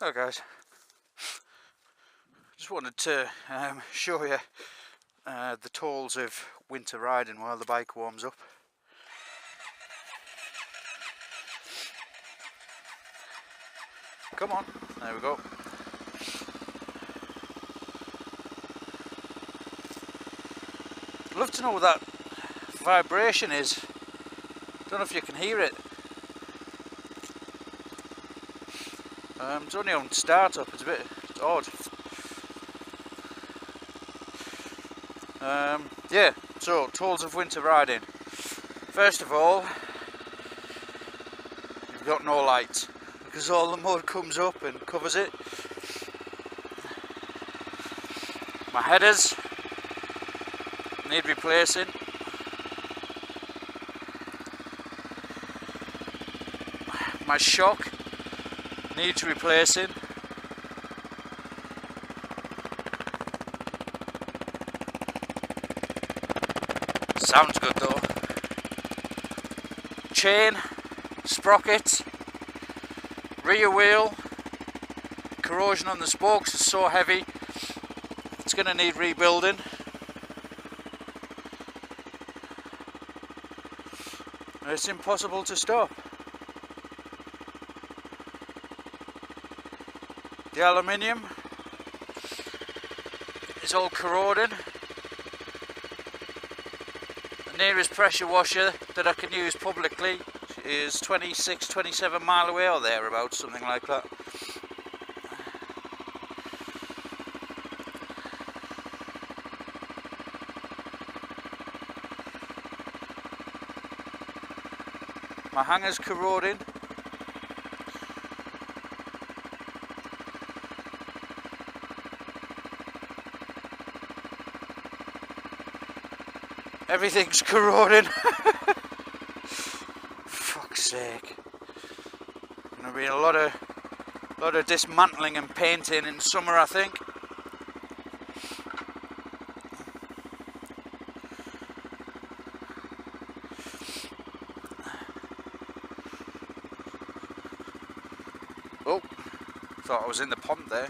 Hello guys, just wanted to show you the tolls of winter riding while the bike warms up. Come on, there we go. I'd love to know what that vibration is. Don't know if you can hear it. It's only on startup, it's a bit odd. Yeah, so tolls of winter riding. First of all, you've got no lights because all the mud comes up and covers it. My headers need replacing. My shock needs replacing. Sounds good though. Chain, sprocket, rear wheel, corrosion on the spokes is so heavy it's going to need rebuilding. It's impossible to stop. The aluminium is all corroding. The nearest pressure washer that I can use publicly is 27 mile away or thereabouts, something like that. My hanger's corroding. Everything's corroding. Fuck's sake. Gonna be a lot of dismantling and painting in summer, I think. Oh, thought I was in the pond there.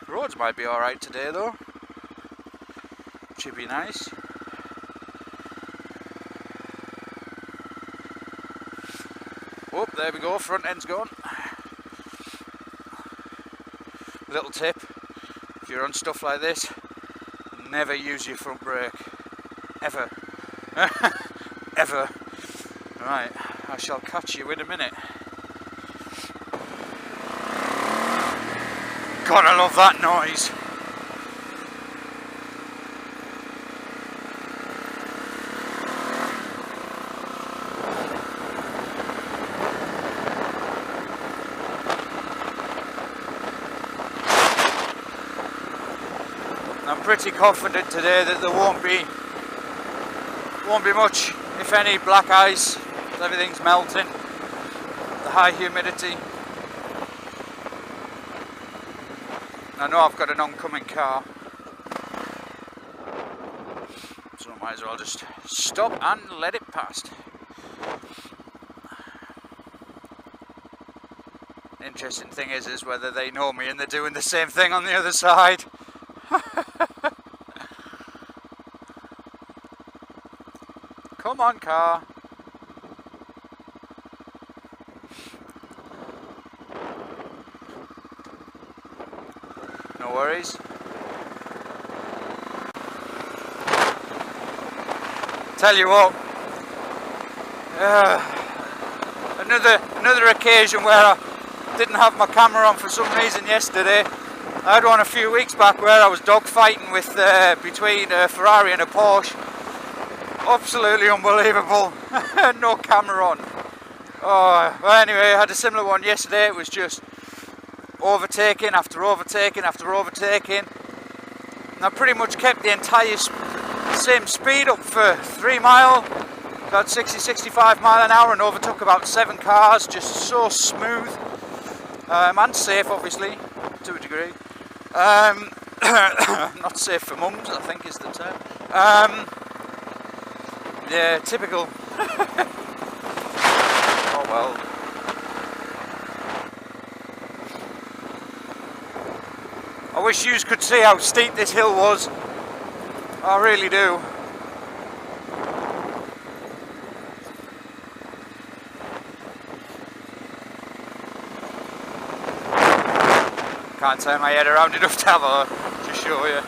Roads might be alright today though. Should be nice. Oh, there we go, front end's gone. Little tip, if you're on stuff like this, never use your front brake. Ever. Ever. Right, I shall catch you in a minute. God, I love that noise. I'm pretty confident today that there won't be much, if any, black ice. Everything's melting. The high humidity. I know I've got an oncoming car, so I might as well just stop and let it past. Interesting thing is whether they know me and they're doing the same thing on the other side. Come on, car. No worries. Tell you what, another occasion where I didn't have my camera on for some reason yesterday. I had one a few weeks back where I was dogfighting with between a Ferrari and a Porsche. Absolutely unbelievable. No camera on. Oh, well, anyway, I had a similar one yesterday. It was just overtaking after overtaking after overtaking, and I pretty much kept the entire same speed up for 3 mile, about 60-65 mile an hour, and overtook about 7 cars, just so smooth and safe, obviously, to a degree. Not safe for mums, I think is the term. Yeah, typical. Oh well. I wish you could see how steep this hill was. I really do. Can't turn my head around enough to have a to show you.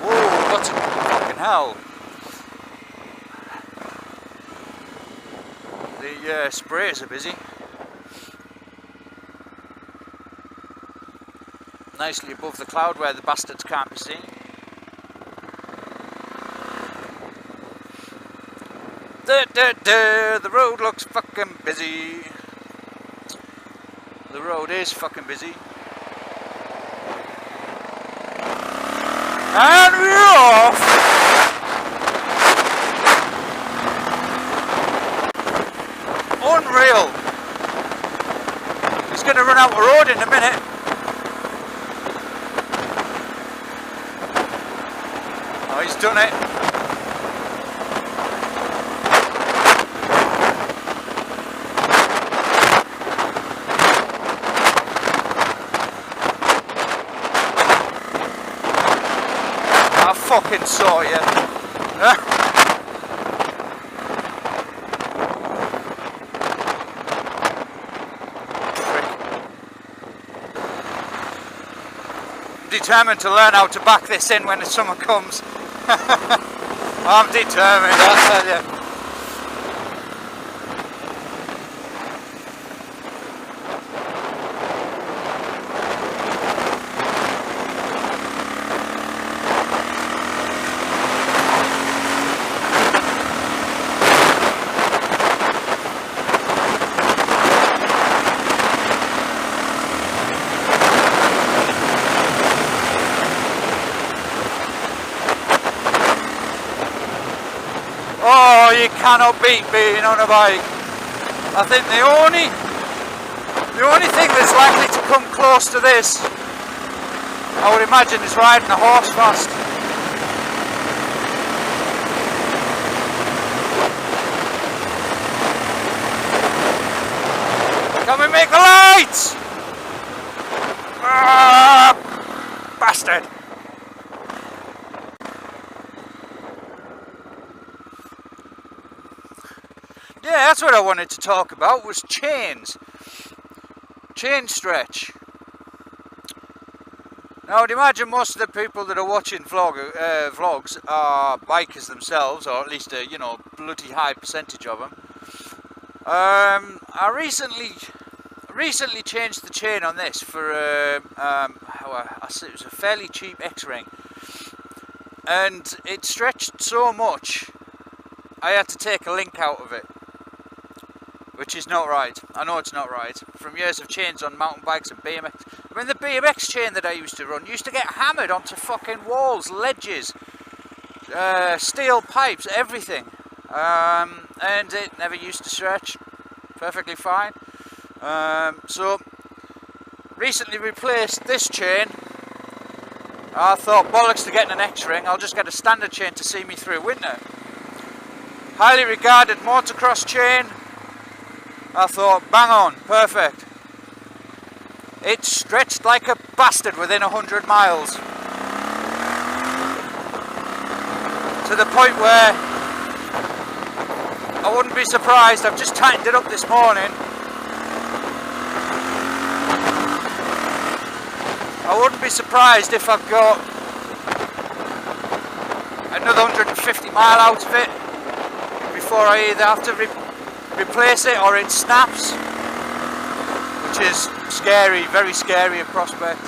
Whoa, what's it? Fucking hell. The sprayers are busy. Nicely above the cloud where the bastards can't be seen. The road looks fucking busy. The road is fucking busy. And we're off! Unreal! He's going to run out of road in a minute. Oh, he's done it. I fucking saw you. I'm determined to learn how to back this in when the summer comes. I'm determined, I tell you. Oh, you cannot beat being on a bike. I think the only thing that's likely to come close to this, I would imagine, is riding a horse fast. Can we make the lights? Ah, bastard. Yeah, that's what I wanted to talk about, was chains. Chain stretch. Now I'd imagine most of the people that are watching vlogs are bikers themselves, or at least a bloody high percentage of them. I recently changed the chain on this for it was a fairly cheap X-ring, and it stretched so much I had to take a link out of it. Which is not right. I know it's not right. From years of chains on mountain bikes and BMX. I mean, the BMX chain that I used to run used to get hammered onto fucking walls, ledges, steel pipes, everything. And it never used to stretch. Perfectly fine. So, recently replaced this chain. I thought, bollocks to getting an X-ring, I'll just get a standard chain to see me through winter. Highly regarded motocross chain. I thought, bang on, perfect. It stretched like a bastard within 100 miles. To the point where I wouldn't be surprised, I've just tightened it up this morning. I wouldn't be surprised if I've got another 150 mile out of it before I either have to replace it or it snaps, which is scary, very scary a prospect.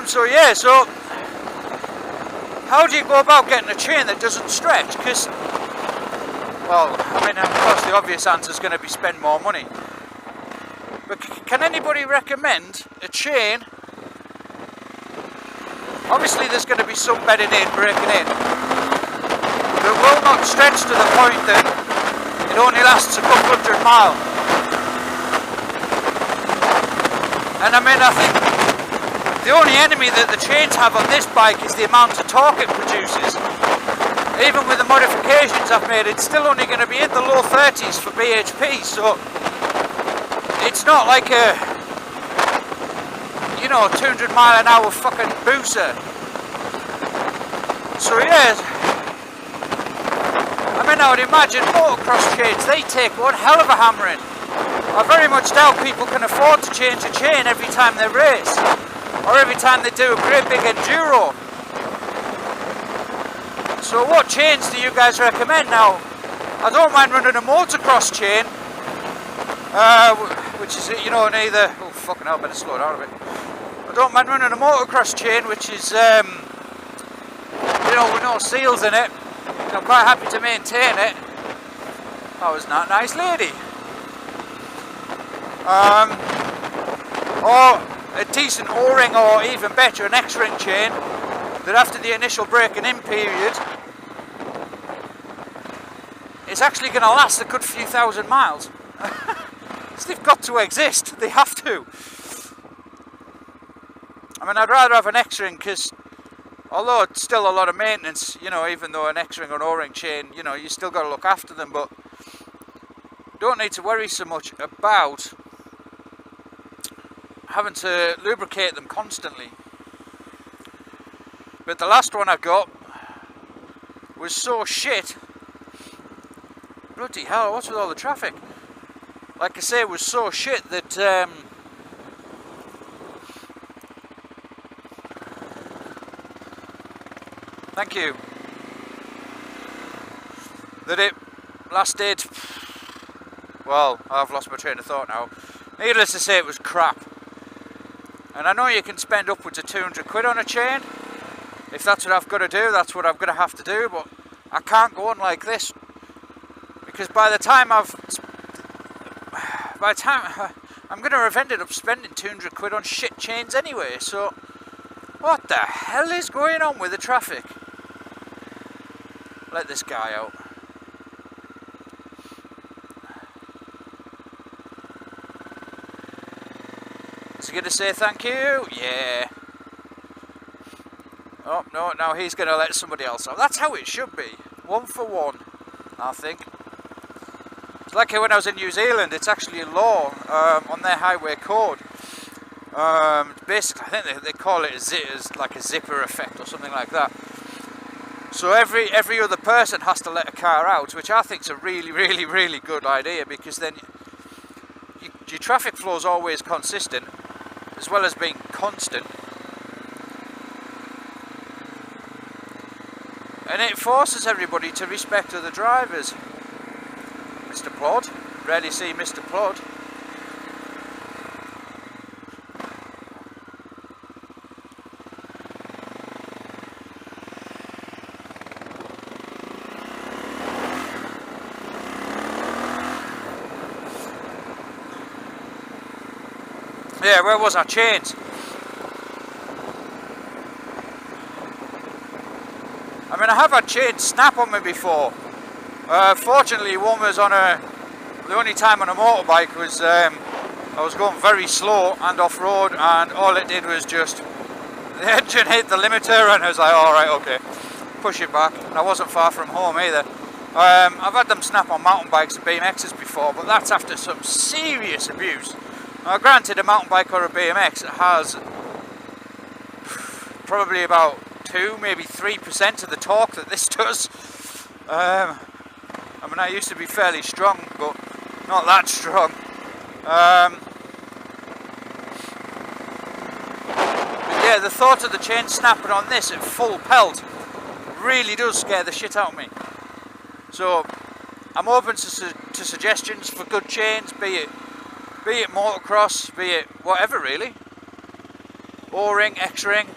So how do you go about getting a chain that doesn't stretch? Because, well, I mean, of course the obvious answer is going to be spend more money. But can anybody recommend a chain? Obviously there's going to be some bedding in, breaking in, but will not stretch to the point that it only lasts a couple 100 miles. And I mean, I think the only enemy that the chains have on this bike is the amount of torque it produces. Even with the modifications I've made, it's still only going to be in the low 30s for BHP, so it's not like a, you know, 200 mile an hour fucking booster. So yeah, I mean, I would imagine motocross chains, they take one hell of a hammering. I very much doubt people can afford to change a chain every time they race, or every time they do a great big enduro. So what chains do you guys recommend? Now, I don't mind running a motocross chain, which is, you know, neither, oh fucking hell, I better slow down a bit. I don't mind running a motocross chain, which is, you know, with no seals in it. I'm quite happy to maintain it. That was not a nice lady. Or a decent O-ring, or even better, an X-ring chain, that after the initial breaking in period, it's actually going to last a good few thousand miles. So they've got to exist, they have to. I mean, I'd rather have an X-ring, because although it's still a lot of maintenance, you know, even though an X-ring or an O-ring chain, you know, you still got to look after them, but don't need to worry so much about having to lubricate them constantly. But the last one I got was so shit. Bloody hell, what's with all the traffic? Like I say, it was so shit that thank you. That it lasted, well, I've lost my train of thought now. Needless to say, it was crap. And I know you can spend upwards of 200 quid on a chain. If that's what I've got to do, that's what I'm going to have to do, but I can't go on like this. Because by the time I'm going to have ended up spending 200 quid on shit chains anyway, so what the hell is going on with the traffic? Let this guy out. Is he going to say thank you? Yeah. Oh, no, now he's going to let somebody else out. That's how it should be. 1 for 1, I think. It's like when I was in New Zealand, it's actually a law on their highway code. Basically, I think they call it like a zipper effect or something like that. So every other person has to let a car out, which I think is a really, really, really good idea, because then your traffic flow is always consistent, as well as being constant. And it forces everybody to respect other drivers. Mr. Plod, rarely see Mr. Plod. Yeah, where was our chains? I mean, I have had chains snap on me before. Fortunately, one was on the only time on a motorbike was I was going very slow and off-road, and all it did was just the engine hit the limiter, and I was like, alright, okay, push it back. And I wasn't far from home either. I've had them snap on mountain bikes and BMXs before, but that's after some serious abuse. Now, granted, a mountain bike or a BMX has probably about 2, maybe 3% of the torque that this does. I mean, I used to be fairly strong, but not that strong. But yeah, the thought of the chain snapping on this at full pelt really does scare the shit out of me. So I'm open to suggestions for good chains, be it motocross, be it whatever really. O-ring, X-ring.